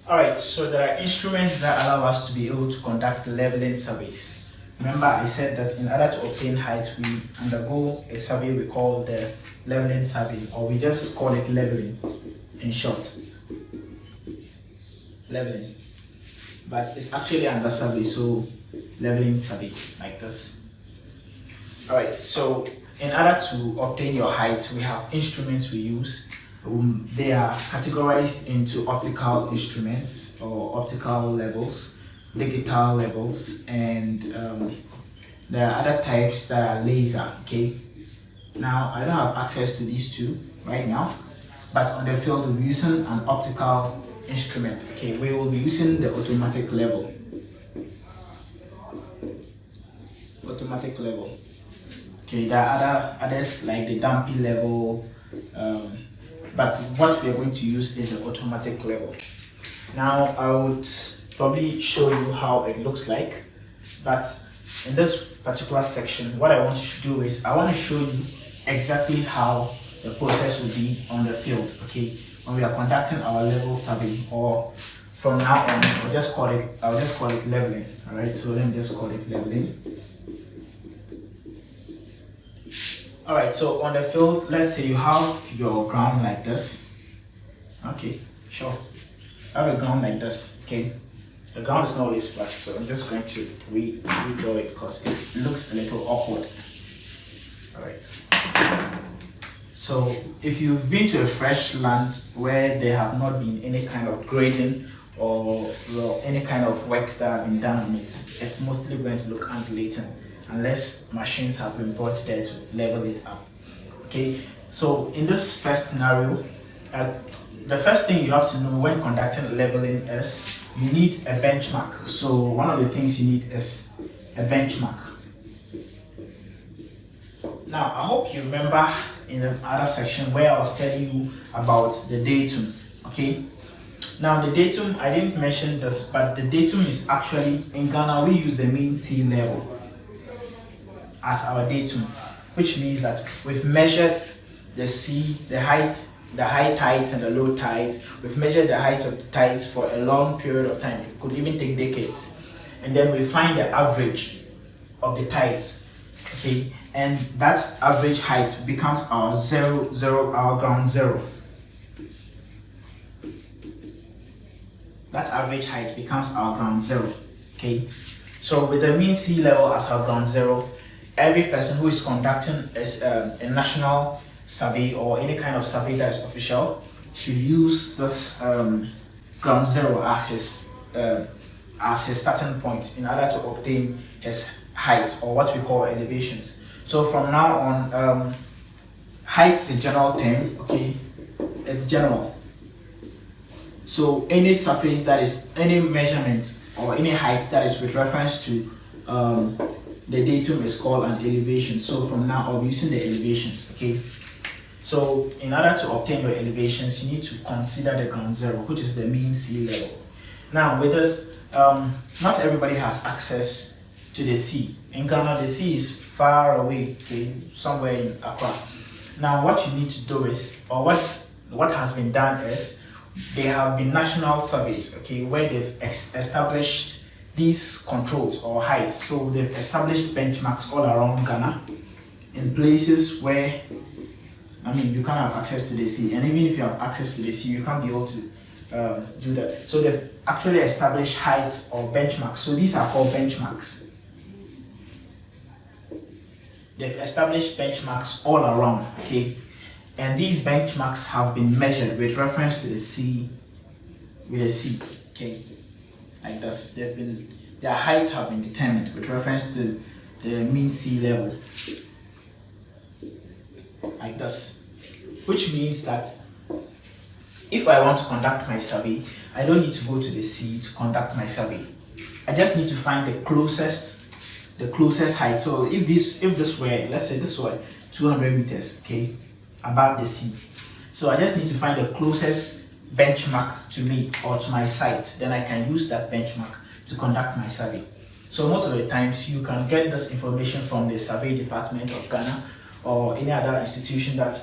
Alright, so there are instruments that allow us to be able to conduct leveling surveys. Remember, I said that in order to obtain height, we undergo a survey we call the leveling survey, or we just call it leveling in short. Leveling. But it's actually under survey, so leveling survey, like this. Alright, so in order to obtain your height, we have instruments we use. They are categorized into optical instruments or optical levels, digital levels, and there are other types that are laser. Okay, now I don't have access to these two right now, but on the field we'll be using an optical instrument. Okay, we will be using the automatic level. Automatic level. Okay, there are others like the dampy level. But what we are going to use is the automatic level. Now I would probably show you how it looks like, but in this particular section what I want to do is I want to show you exactly how the process will be on the field, okay, when we are conducting our level survey, or from now on I'll just call it leveling. Alright, so let me just call it leveling. Alright, so on the field, let's say you have your ground like this. Okay, sure. I have a ground like this, okay. The ground is not always flat, so I'm just going to redraw it because it looks a little awkward. Alright. So if you've been to a fresh land where there have not been any kind of grading or any kind of works that have been done on it, it's mostly going to look undulating, unless machines have been brought there to level it up. Okay, so in this first scenario, the first thing you have to know when conducting leveling is you need a benchmark. So one of the things you need is a benchmark. Now I hope you remember in the other section where I was telling you about the datum. Okay, now the datum, I didn't mention this, but the datum is actually, in Ghana we use the mean sea level as our datum, which means that we've measured the sea, the high tides and the low tides. We've measured the heights of the tides for a long period of time. It could even take decades, and then we find the average of the tides. Okay, and that average height becomes our our ground zero. That average height becomes our ground zero. Okay, so with the mean sea level as our ground zero, every person who is conducting a national survey or any kind of survey that is official should use this ground zero as his starting point in order to obtain his heights, or what we call elevations. So from now on, heights is a general term. Okay, it's general. So any surface that is any measurement or any height that is with reference to the datum is called an elevation. So from now I'll be using the elevations. Okay, so in order to obtain your elevations, you need to consider the ground zero, which is the mean sea level. Now with this, not everybody has access to the sea. In Ghana, the sea is far away, okay, somewhere in Accra. Now what you need to do is, or what has been done is, there have been national surveys, okay, where they've established these controls or heights. So they've established benchmarks all around Ghana in places where, I mean, you can't have access to the sea, and even if you have access to the sea, you can't be able to do that. So they've actually established heights or benchmarks. So these are called benchmarks. They've established benchmarks all around, okay, and these benchmarks have been measured with reference to the sea, okay, like this. Their heights have been determined with reference to the mean sea level, like this, which means that if I want to conduct my survey, I don't need to go to the sea to conduct my survey. I just need to find the closest height. So if this were, let's say this were 200 meters, okay, above the sea, so I just need to find the closest benchmark to me or to my site. Then I can use that benchmark to conduct my survey. So most of the times you can get this information from the survey department of Ghana or any other institution that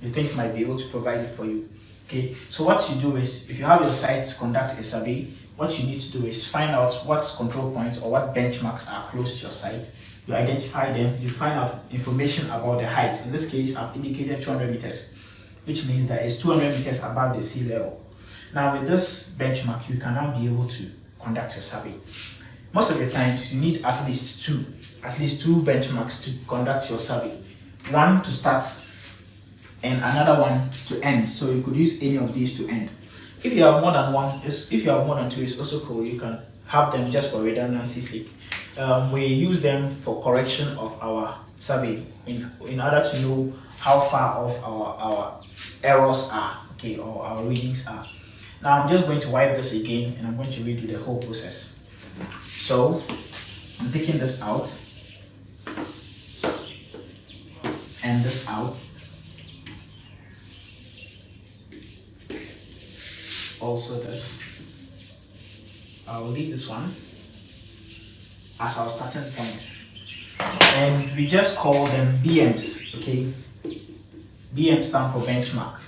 you think might be able to provide it for you. Okay, so what you do is, if you have your site to conduct a survey, what you need to do is find out what control points or what benchmarks are close to your site. You identify them, you find out information about the height. In this case, I've indicated 200 meters, which means that it's 200 meters above the sea level. Now with this benchmark, you can now be able to conduct your survey. Most of the times, you need at least two benchmarks to conduct your survey. One to start and another one to end. So you could use any of these to end. If you have more than one, if you have more than two, it's also cool. You can have them just for redundancy's sake. We use them for correction of our survey in order to know how far off our errors are, okay, or our readings are. Now I'm just going to wipe this again and I'm going to redo the whole process. So I'm taking this out and this out. Also this. I'll leave this one as our starting point. And we just call them BMs, okay? BM stand for benchmark.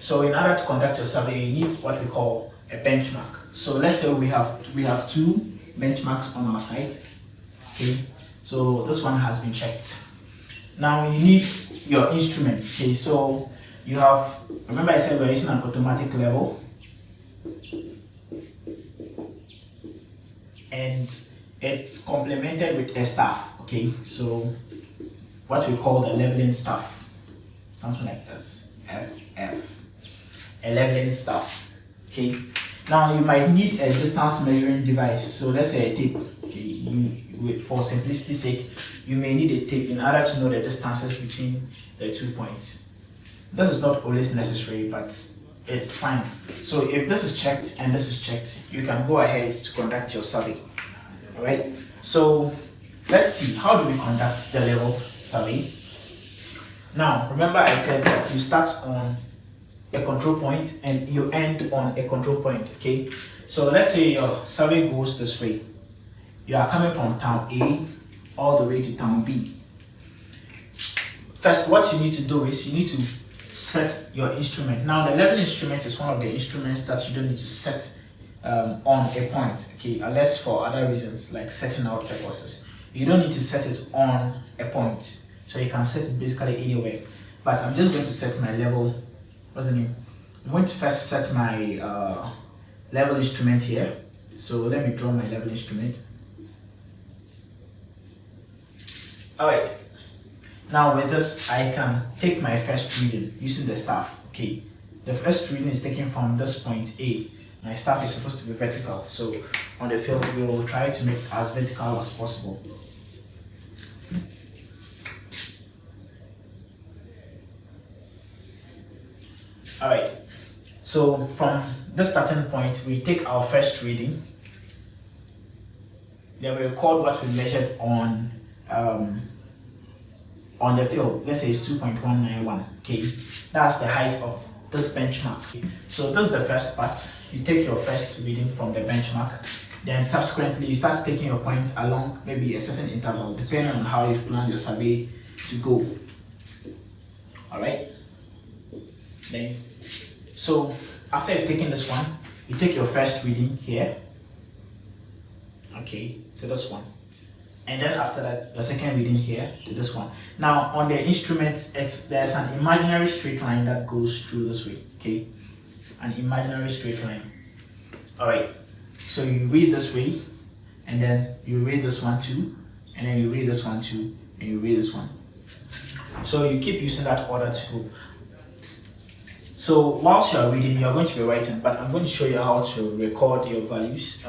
So in order to conduct your survey, you need what we call a benchmark. So let's say we have two benchmarks on our site, okay? So this one has been checked. Now you need your instrument, okay? So you have, remember I said we're using an automatic level, and it's complemented with a staff, okay? So what we call the leveling staff, something like this, FF, a leveling staff, okay? Now you might need a distance measuring device, so let's say a tape, okay? For simplicity's sake, you may need a tape in order to know the distances between the 2 points. This is not always necessary, but it's fine. So if this is checked and this is checked, you can go ahead to conduct your survey. All right. So let's see, how do we conduct the level survey? Now remember I said that you start on a control point and you end on a control point. Okay. So let's say your survey goes this way. You are coming from town A all the way to town B. First, what you need to do is you need to set your instrument. Now the level instrument is one of the instruments that you don't need to set on a point, okay, unless for other reasons like setting out purposes. You don't need to set it on a point, so you can set it basically anywhere. But I'm just going to set my level, what's the name? I'm going to first set my level instrument here. So let me draw my level instrument. Alright, now with this I can take my first reading using the staff, okay. The first reading is taken from this point A. My staff is supposed to be vertical, so on the field we will try to make it as vertical as possible. Alright, so from this starting point we take our first reading, then we record what we measured on the field. Let's say it's 2.191, okay. That's the height of this benchmark. So this is the first part. You take your first reading from the benchmark, then subsequently you start taking your points along maybe a certain interval depending on how you've planned your survey to go. Alright, then so after you've taken this one, you take your first reading here, okay, to this one, and then after that your second reading here to this one. Now on the instrument, there's an imaginary straight line that goes through this way, okay, an imaginary straight line. All right, so you read this way, and then you read this one too, and then you read this one too, and you read this one. So you keep using that order to go. So whilst you are reading, you are going to be writing, but I'm going to show you how to record your values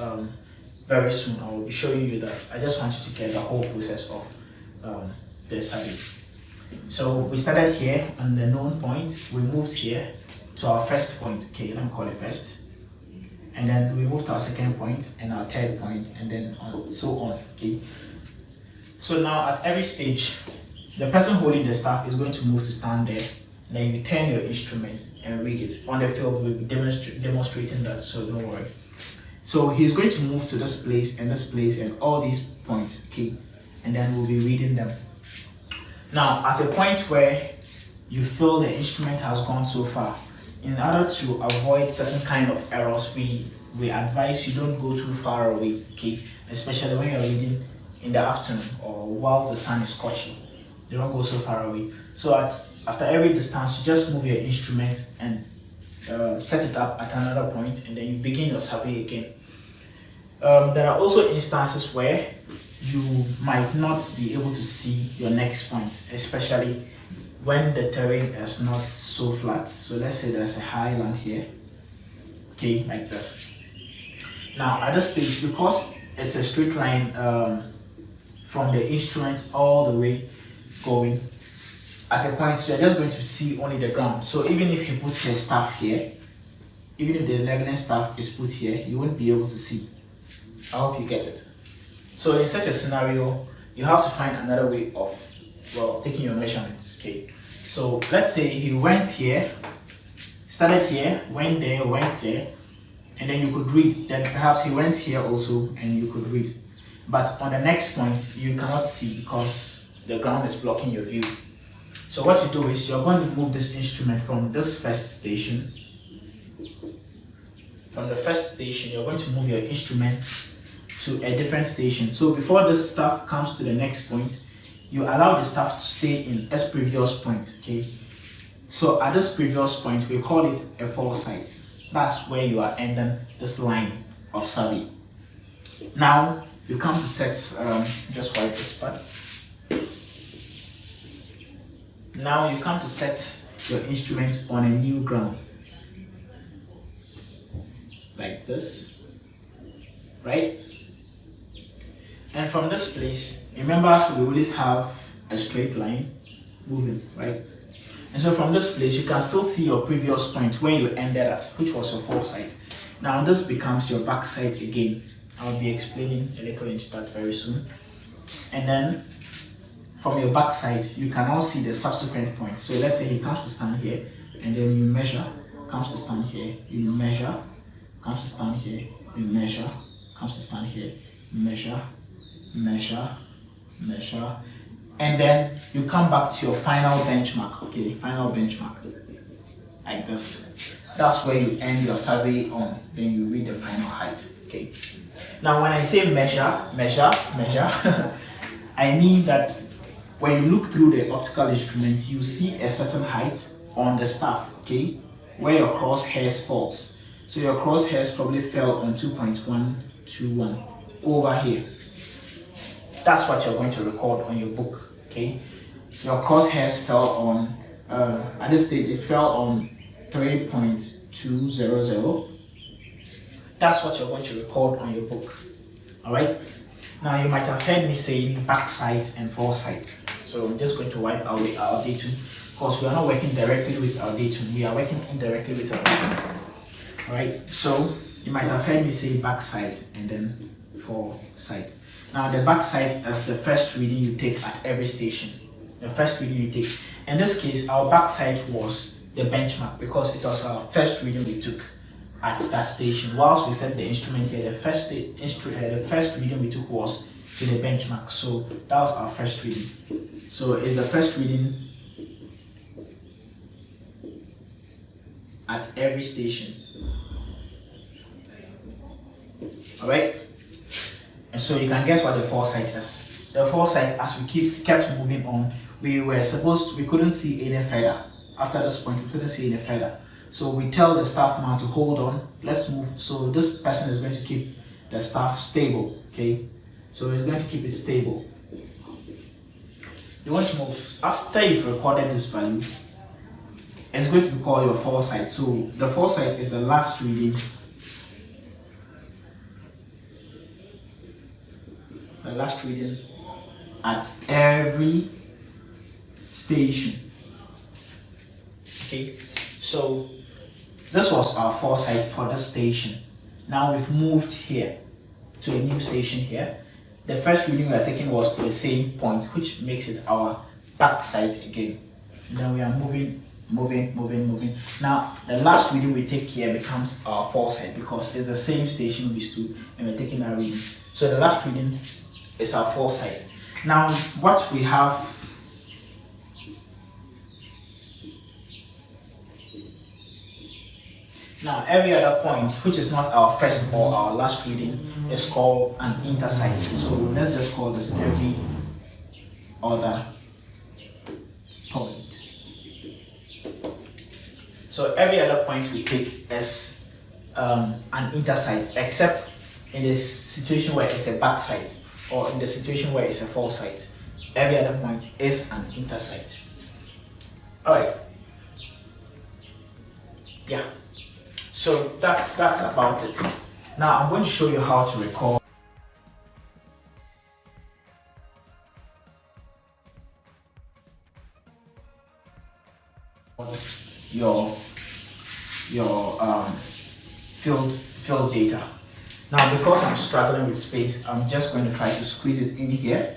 very soon. I will be showing you that. I just want you to get the whole process of the survey. So we started here on the known point, we moved here to our first point, okay, let me call it first, and then we moved to our second point and our third point, and then so on, okay. So now at every stage, the person holding the staff is going to move to stand there, and then you turn your instrument and read it. On the field we'll be demonstrating that, so don't worry. So he's going to move to this place and all these points, okay, and then we'll be reading them. Now at a point where you feel the instrument has gone so far, in order to avoid certain kind of errors, we advise you don't go too far away, okay? Especially when you're reading in the afternoon or while the sun is scorching. You don't go so far away. So after every distance, you just move your instrument and set it up at another point, and then you begin your survey again. There are also instances where you might not be able to see your next point, especially when the terrain is not so flat. So let's say there's a highland here, okay, like this. Now at this stage, because it's a straight line from the instrument all the way going, at a point you're just going to see only the ground. So even if he puts his staff here, even if the leveling staff is put here, you won't be able to see. I hope you get it. So in such a scenario, you have to find another way of, well, taking your measurements, okay? So let's say he went here, started here, went there, and then you could read. Then perhaps he went here also, and you could read. But on the next point, you cannot see because the ground is blocking your view. So what you do is you're going to move this instrument from this first station. From the first station, you're going to move your instrument to a different station. So before this stuff comes to the next point, you allow the stuff to stay in its previous point, okay? So at this previous point, we call it a foresight. That's where you are ending this line of survey. Now, you come to set, just wipe this part. Now you come to set your instrument on a new ground. Like this, right? And from this place, remember we always have a straight line moving, right? And so from this place, you can still see your previous point where you ended at, which was your foresight. Now this becomes your backside again. I'll be explaining a little into that very soon. And then from your backside, you can now see the subsequent points. So let's say he comes to stand here, and then you measure, comes to stand here, you measure, comes to stand here, you measure, comes to stand here, measure, measure, measure, and then you come back to your final benchmark, okay, final benchmark, like this. That's where you end your survey on, then you read the final height, okay. Now when I say measure, measure, measure, I mean that when you look through the optical instrument, you see a certain height on the staff, okay, where your crosshairs falls. So your crosshairs probably fell on 2.121 over here. That's what you're going to record on your book, okay? Your crosshairs fell on, at this stage, it fell on 3.200. That's what you're going to record on your book, all right? Now you might have heard me saying backside and foresight. So I'm just going to wipe away our datum because we are not working directly with our datum. We are working indirectly with our datum. All right. So you might have heard me say backside and then foresight. Now the backside is the first reading you take at every station. The first reading you take. In this case, our backside was the benchmark because it was our first reading we took at that station. Whilst we set the instrument here, the first reading we took was to the benchmark. So that was our first reading. So it's the first reading at every station. Alright? And so you can guess what the foresight is. The foresight, as we kept moving on, we couldn't see any further. After this point, we couldn't see any further. So we tell the staff now to hold on. Let's move. So this person is going to keep the staff stable. Okay. So he's going to keep it stable. You want to move. After you've recorded this value, it's going to be called your foresight. So the foresight is the last reading. The last reading at every station. Okay. So this was our foresight for this station. Now we've moved here to a new station here. The first reading we are taking was to the same point, which makes it our backside again. And then we are moving. Now the last reading we take here becomes our foresight because it's the same station we stood and we're taking our reading. So the last reading is our foresight. Now what we have Now, every other point, which is not our first or our last reading, is called an intersite. So let's just call this every other point. So every other point we take is an intersite, except in the situation where it's a backside or in the situation where it's a foresight. Every other point is an intersite. Alright. Yeah. So that's about it. Now I'm going to show you how to record your field data. Now, because I'm struggling with space, I'm just going to try to squeeze it in here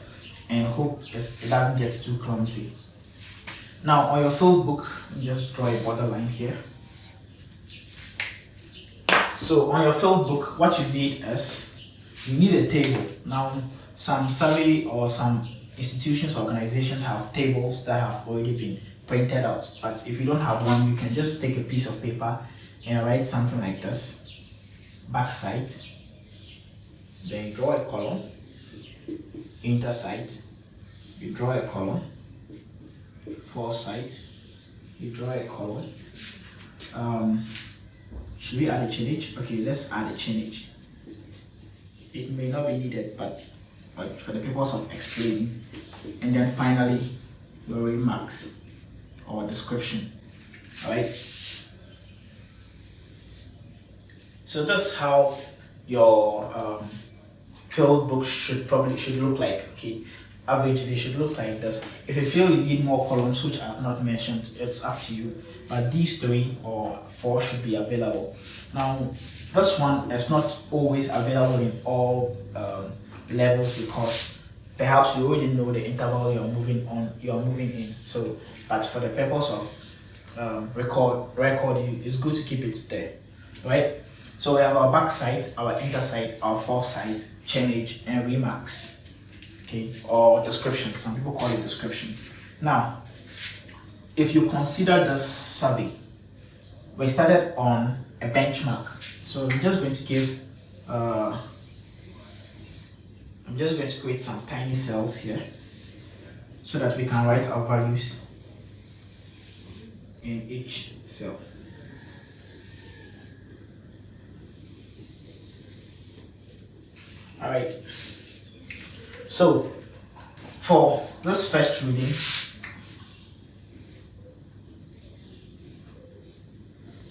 and hope it doesn't get too clumsy. Now, on your field book, just draw a borderline here. So on your field book, what you need is you need a table. Now, some survey or some institutions, organizations have tables that have already been printed out. But if you don't have one, you can just take a piece of paper and write something like this: backside, then you draw a column, intersite, you draw a column, foresight, you draw a column. Should we add a chainage? Okay, let's add a chainage. It may not be needed, but for the purpose of explaining. And then finally, your remarks or description. Alright. So that's how your field book should look like. Okay, average they should look like this. If you feel you need more columns, which I have not mentioned, it's up to you. But these 3 or 4 should be available. Now, this one is not always available in all levels because perhaps you already know the interval you're moving in. So, but for the purpose of recording, it's good to keep it there, right? So we have our backside, our intersite, our foresight, chainage, and remarks. Okay, or description. Some people call it description. Now, if you consider this survey, we started on a benchmark. So I'm just going to give, I'm just going to create some tiny cells here so that we can write our values in each cell. All right. So for this first reading,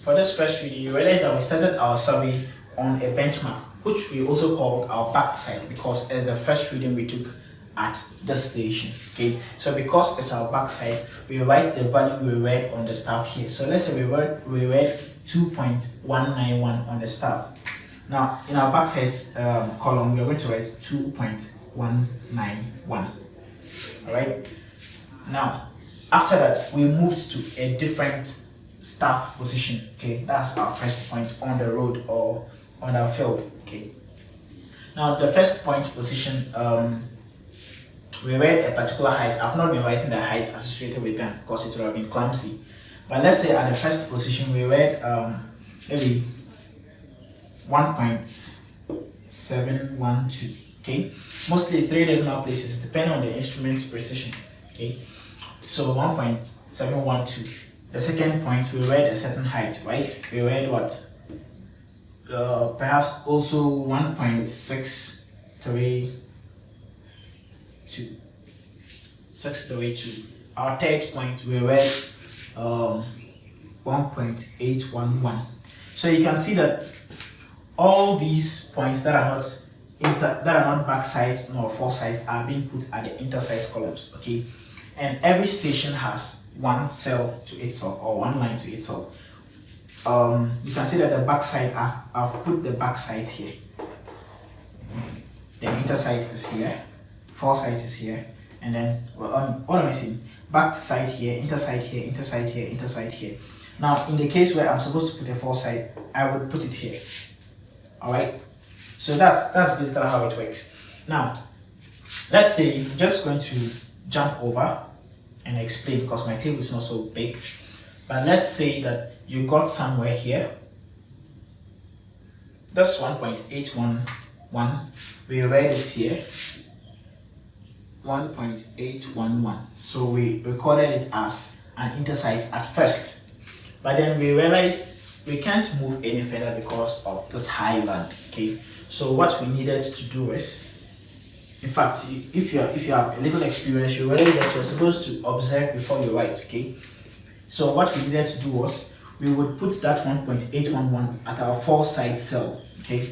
you realize that we started our survey on a benchmark, which we also called our backside because it's the first reading we took at the station. Okay, so because it's our backside, we write the value we read on the staff here. So let's say we read 2.191 on the staff. Now in our backside column, we are going to write 2.191. All right. Now after that, we moved to a different staff position. Okay, that's our first point on the road or on our field. Okay, now the first point position, we read a particular height. I've not been writing the height associated with them because it would have been clumsy, but let's say at the first position we read maybe 1.712. okay, mostly it's 3 decimal places depending on the instrument's precision. Okay, so 1.712. The second point, we read a certain height, right? We read what? Perhaps also 1.632. 632. Our third point, we read 1.811. So you can see that all these points that are not backsides nor foresights are being put at the intersite columns. Okay, and every station has one cell to itself or one line to itself. You can see that the backside, I've put the backside here. The intersite is here, foresight is here, and then what am I saying? Backside here, intersite here, intersite here, intersite here. Now, in the case where I'm supposed to put a foresight, I would put it here. All right. So that's basically how it works. Now, let's say I'm just going to jump over and explain because my table is not so big. But let's say that you got somewhere here That's 1.811. We read it here. 1.811. So we recorded it as an intersight at first. But then we realized we can't move any further because of this high land. Okay. So what we needed to do is, in fact, if you have a little experience, you realize that you're supposed to observe before you write. Okay. So what we needed to do was we would put that 1.811 at our Foresight cell. Okay.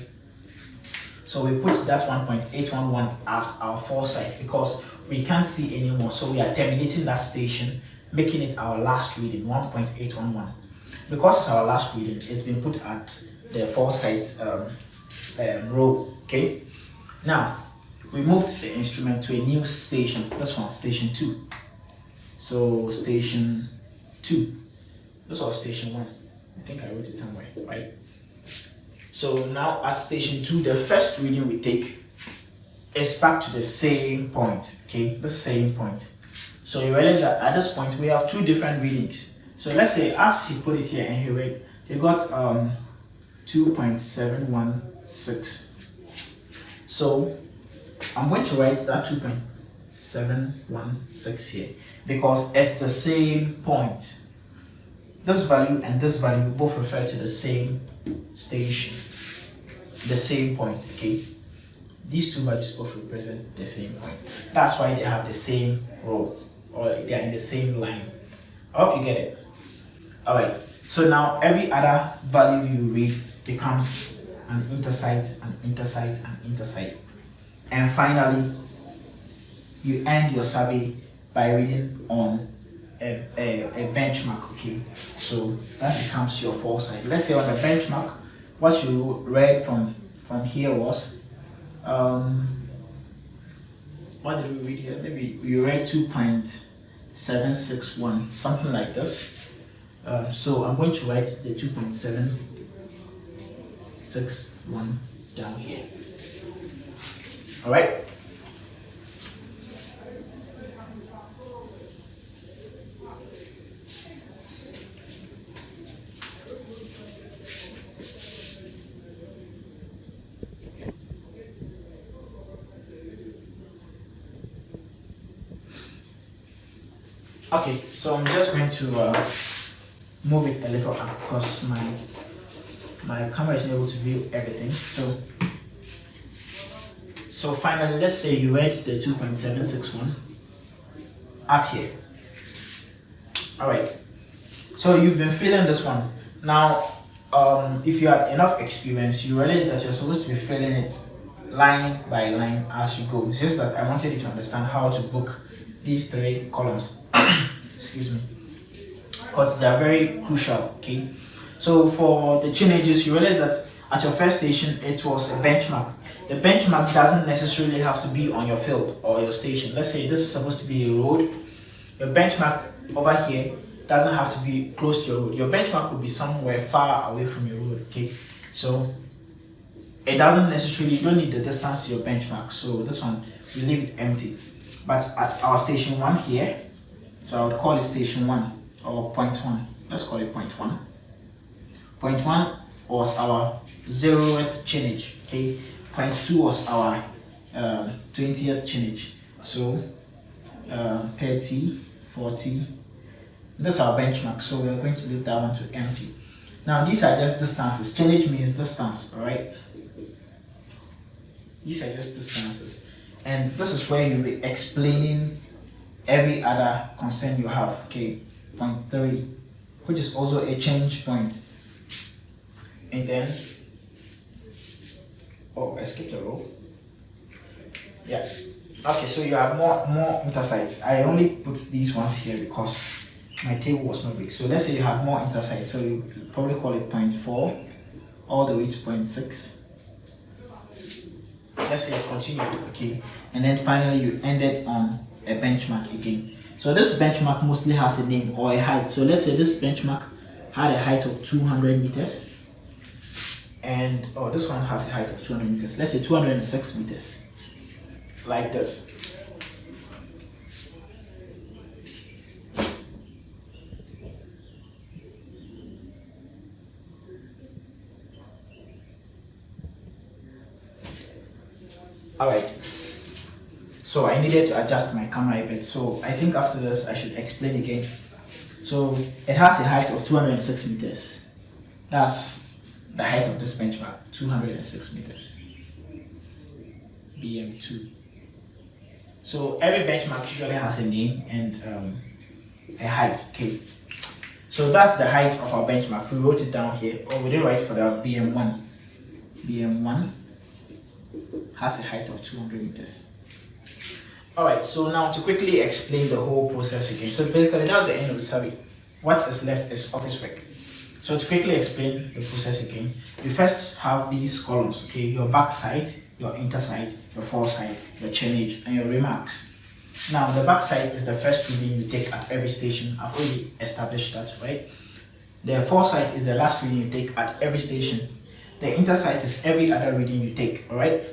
So we put that 1.811 as our Foresight because we can't see anymore. So we are terminating that station, making it our last reading, 1.811. Because it's our last reading, it's been put at the Foresight row. Okay. Now we moved the instrument to a new station. This one, station 2. So station 2. This was station 1. I think I wrote it somewhere, right? So now at station 2, the first reading we take is back to the same point. Okay, the same point. So you realize that at this point we have two different readings. So let's say as he put it here and he got 2.716. So I'm going to write that 2.716 here because it's the same point. This value and this value both refer to the same station, the same point. Okay, these two values both represent the same point. That's why they have the same row, or they are in the same line. I hope you get it. All right. So now every other value you read becomes an intersight, an intersight, an intersight, and finally you end your survey by reading on a benchmark. Okay, so that becomes your Foresight. Let's say on the benchmark, what you read from here was what did we read here? Maybe you read 2.761, something like this. So I'm going to write the 2.761 down here. All right. Okay, so I'm just going to move it a little up because my camera is not able to view everything. So finally, let's say you read the 2.761 up here. All right. So you've been filling this one. Now, if you had enough experience, you realize that you're supposed to be filling it line by line as you go. It's just that I wanted you to understand how to book these 3 columns. Excuse me, because they are very crucial. Okay, so for the changes, you realize that at your first station it was a benchmark. The benchmark doesn't necessarily have to be on your field or your station. Let's say this is supposed to be a road. Your benchmark over here doesn't have to be close to your road. Your benchmark would be somewhere far away from your road. Okay, so it doesn't necessarily, you don't need the distance to your benchmark. So this one we leave it empty. But at our station 1 here, so I would call it station 1 or point 1. Let's call it point 1. Point 1 was our 0th change. Okay. Point 2 was our 20th change. So 30, 40. This is our benchmark. So we are going to leave that one to empty. Now these are just distances. Change means distance. All right. These are just distances. And this is where you'll be explaining every other concern you have. Okay, point 3, which is also a change point. And then, oh, I skipped a row. Yeah. Okay, so you have more intersights. I only put these ones here because my table was not big. So let's say you have more intersights. So you probably call it point 4 all the way to point 6. Let's say it continued, okay, and then finally you ended on a benchmark again. So this benchmark mostly has a name or a height. So let's say this benchmark had a height of 200 meters, and this one has a height of 200 meters. Let's say 206 meters, like this. Alright, so I needed to adjust my camera a bit, so I think after this I should explain again. So it has a height of 206 meters. That's the height of this benchmark, 206 meters. BM2. So every benchmark usually has a name and a height, okay. So that's the height of our benchmark. We wrote it down here, or we didn't write for that. BM1. BM1 has a height of 200 meters. Alright, so now to quickly explain the whole process again. So basically that's the end of the survey. What is left is office work. So to quickly explain the process again, you first have these columns, okay, your backside, your interside, your foresight, your chainage, and your remarks. Now the backside is the first reading you take at every station. I've already established that, right? The foresight is the last reading you take at every station. The interside is every other reading you take, alright?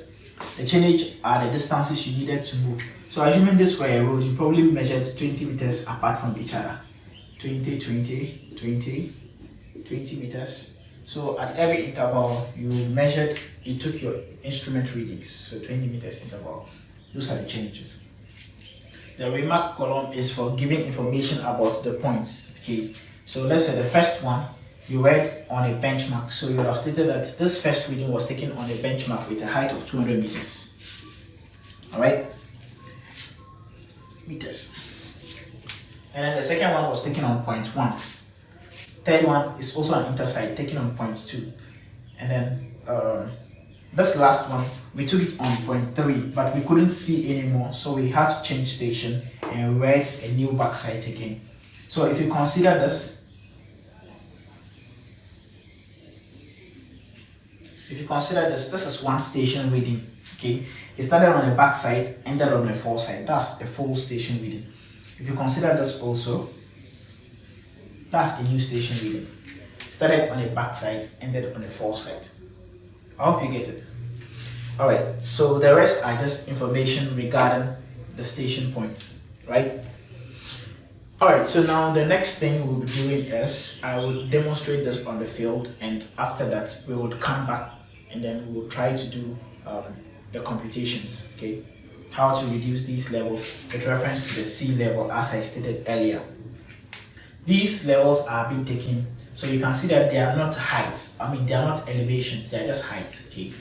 The chainage are the distances you needed to move. So assuming this were a road, you probably measured 20 meters apart from each other. 20, 20, 20, 20 meters. So at every interval, you took your instrument readings. So 20 meters interval. Those are the changes. The remark column is for giving information about the points. Okay. So let's say the first one, you read on a benchmark. So you would have stated that this first reading was taken on a benchmark with a height of 200 meters. Alright? Meters. And then the second one was taken on point 1. Third one is also an interside taken on point 2. And then this last one, we took it on point 3, but we couldn't see anymore, so we had to change station and read a new backside again. So if you consider this, this is one station reading, okay? It started on the backside, ended on the foresight. That's the full station reading. If you consider this also, that's a new station reading. Started on the backside, ended on the foresight. I hope you get it. Alright, so the rest are just information regarding the station points, right? Alright, so now the next thing we'll be doing is I will demonstrate this on the field, and after that we would come back and then we will try to do the computations, okay? How to reduce these levels with reference to the sea level as I stated earlier. These levels are being taken, so you can see that they are not heights. I mean, they are not elevations, they are just heights, okay?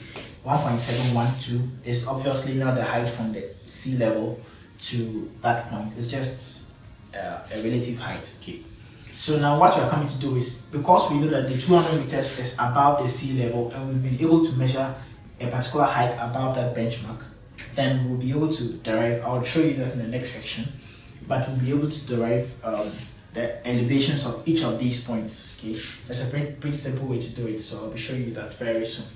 1.712 is obviously not the height from the sea level to that point. It's just a relative height, okay? So now what we are coming to do is, because we know that the 200 meters is above the sea level and we've been able to measure a particular height above that benchmark, then we'll be able to derive, I'll show you that in the next section, but we'll be able to derive the elevations of each of these points, okay? That's a pretty simple way to do it, so I'll be showing you that very soon.